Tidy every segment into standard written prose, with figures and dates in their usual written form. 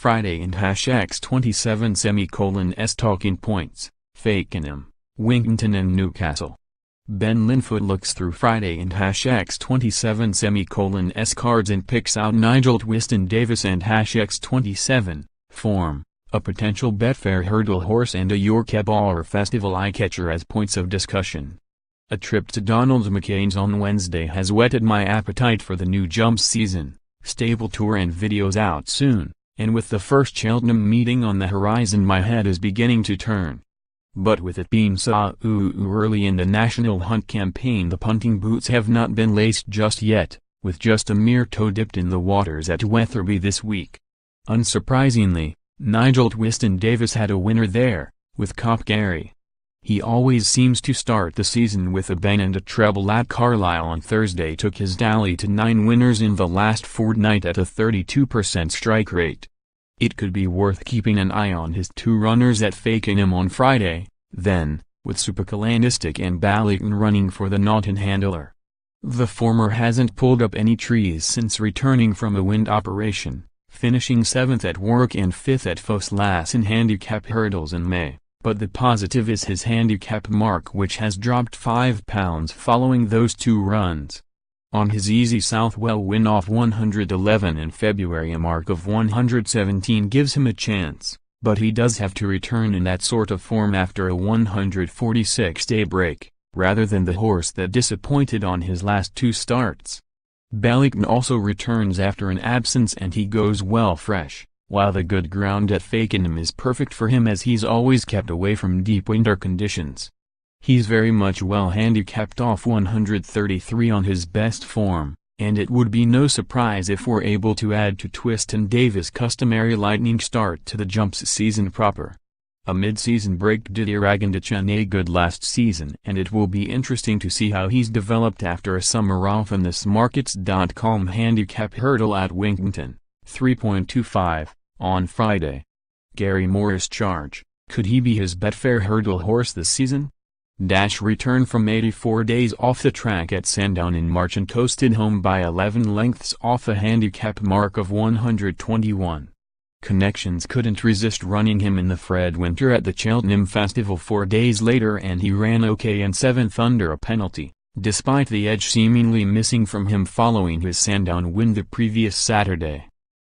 Friday and #X27 S talking points, Fakenham, Wincanton and Newcastle. Ben Linfoot looks through Friday and #X27 S cards and picks out Nigel Twiston-Davies and #X27, form, a potential Betfair Hurdle horse and a York Ebor Festival eyecatcher as points of discussion. A trip to Donald McCain's on Wednesday has whetted my appetite for the new jumps season, stable tour and videos out soon, and with the first Cheltenham meeting on the horizon my head is beginning to turn. But with it being sooooo early in the National Hunt campaign, the punting boots have not been laced just yet, with just a mere toe dipped in the waters at Wetherby this week. Unsurprisingly, Nigel Twiston-Davies had a winner there, with Kapgarry. He always seems to start the season with a bang, and a treble at Carlisle on Thursday took his tally to 9 winners in the last fortnight at a 32% strike rate. It could be worth keeping an eye on his 2 runners at Fakenham on Friday, then, with sooooo and Ballyton running for the Naughton handler. The former hasn't pulled up any trees since returning from a wind operation, finishing 7th at Warwick and 5th at Foss in handicap hurdles in May, but the positive is his handicap mark, which has dropped 5 pounds following those 2 runs. On his easy Southwell win off 111 in February, a mark of 117 gives him a chance, but he does have to return in that sort of form after a 146-day break, rather than the horse that disappointed on his last 2 starts. Ballyton also returns after an absence and he goes well fresh, while the good ground at Fakenham is perfect for him as he's always kept away from deep winter conditions. He's very much well handicapped off 133 on his best form, and it would be no surprise if we're able to add to Twiston-Davies' customary lightning start to the jumps season proper. A mid-season break did Iragandachan good last season, and it will be interesting to see how he's developed after a summer off in this Markets.com handicap hurdle at Wincanton, 3.25, on Friday. Gary Moore's charge, could he be his Betfair Hurdle horse this season? Returned from 84 days off the track at Sandown in March and coasted home by 11 lengths off a handicap mark of 121. Connections couldn't resist running him in the Fred Winter at the Cheltenham Festival 4 days later, and he ran okay in 7th under a penalty, despite the edge seemingly missing from him following his Sandown win the previous Saturday.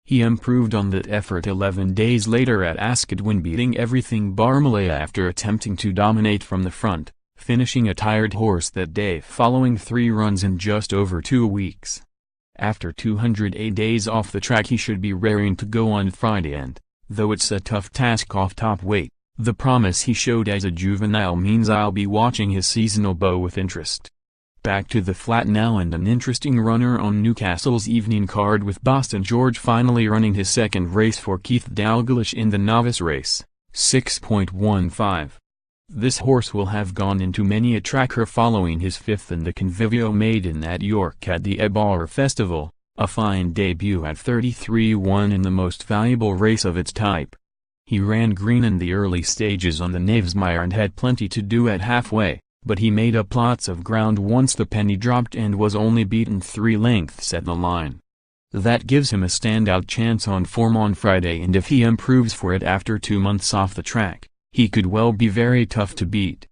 He improved on that effort 11 days later at Ascot when beating everything bar Malaya after attempting to dominate from the front, finishing a tired horse that day following 3 runs in just over 2 weeks. After 208 days off the track he should be raring to go on Friday, and, though it's a tough task off top weight, the promise he showed as a juvenile means I'll be watching his seasonal bow with interest. Back to the flat now, and an interesting runner on Newcastle's evening card, with Boston George finally running his 2nd race for Keith Dalglish in the novice race, 6.15. This horse will have gone into many a tracker following his 5th in the Convivio Maiden at York at the Ebor Festival, a fine debut at 33-1 in the most valuable race of its type. He ran green in the early stages on the Knavesmire and had plenty to do at halfway, but he made up lots of ground once the penny dropped and was only beaten 3 lengths at the line. That gives him a standout chance on form on Friday, and if he improves for it after 2 months off the track, he could well be very tough to beat.